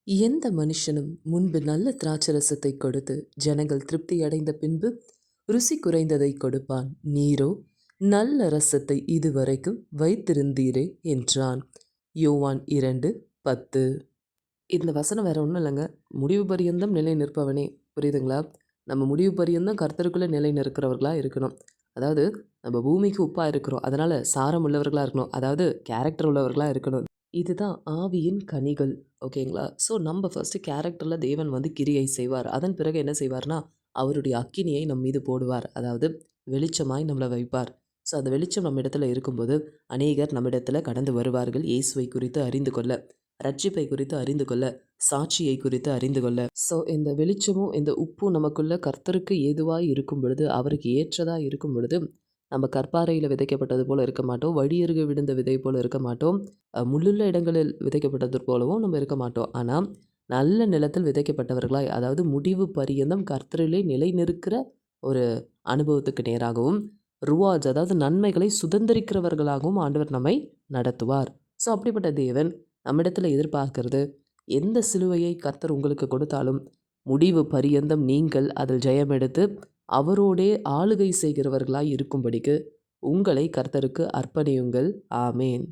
எந்த மனுஷனும் முன்பு நல்ல திராட்சரசத்தை கொடுத்து ஜனங்கள் திருப்தி அடைந்த பின்பு ருசி குறைந்ததை கொடுப்பான். நீரோ நல்ல ரசத்தை இதுவரைக்கும் வைத்திருந்தீரே என்றான். யோவான் 2:10. இந்த வசனம் வேற ஒன்றும் இல்லைங்க. முடிவு பரியந்தம் நிலை நிற்பவனே. புரியுதுங்களா? நம்ம முடிவு பரியந்தம் கர்த்தருக்குள்ளே நிலை நிற்கிறவர்களாக இருக்கணும். அதாவது நம்ம பூமிக்கு உப்பாக இருக்கிறோம், அதனால் சாரம் உள்ளவர்களாக இருக்கணும். அதாவது கேரக்டர் உள்ளவர்களாக இருக்கணும். இதுதான் ஆவியின் கனிகள். ஓகேங்களா? ஸோ நம்ம ஃபஸ்ட்டு கேரக்டரில் தேவன் கிரியை செய்வார். அதன் பிறகு என்ன செய்வார்னா, அவருடைய அக்கினியை நம் மீது போடுவார். அதாவது வெளிச்சமாய் நம்மளை வைப்பார். ஸோ அந்த வெளிச்சம் நம்ம இடத்துல இருக்கும்போது அநேகர் நம்மிடத்துல கடந்து வருவார்கள். இயேசுவை குறித்து அறிந்து கொள்ள, ரட்சிப்பை குறித்து அறிந்து கொள்ள, சாட்சியை குறித்து அறிந்து கொள்ள. ஸோ இந்த வெளிச்சமும் இந்த உப்பும் நமக்குள்ள கர்த்தருக்கு ஏதுவாய் இருக்கும் பொழுது, அவருக்கு ஏற்றதாக இருக்கும் பொழுது, நம்ம கற்பாறையில் விதைக்கப்பட்டது போல் இருக்க மாட்டோம். வழியருகே விழுந்த விதை போல் இருக்க மாட்டோம். முள்ளுள்ள இடங்களில் விதைக்கப்பட்டது போலவும் நம்ம இருக்க மாட்டோம். ஆனால் நல்ல நிலத்தில் விதைக்கப்பட்டவர்களாய், அதாவது முடிவு பரியந்தம் கர்த்தரிலே நிலை நிற்கிற ஒரு அனுபவத்துக்கு நேராகவும், ருவாஜ் அதாவது நன்மைகளை சுதந்திரிக்கிறவர்களாகவும் ஆண்டவர் நம்மை நடத்துவார். ஸோ அப்படிப்பட்ட தேவன் நம்மிடத்தில் எதிர்பார்க்கிறது, எந்த சிலுவையை கர்த்தர் உங்களுக்கு கொடுத்தாலும் முடிவு பரியந்தம் நீங்கள் அதில் ஜெயம் எடுத்து அவரோடே ஆளுகை செய்கிறவர்களாய் இருக்கும்படிக்கு உங்களை கர்த்தருக்கு அர்ப்பணியுங்கள். ஆமேன்.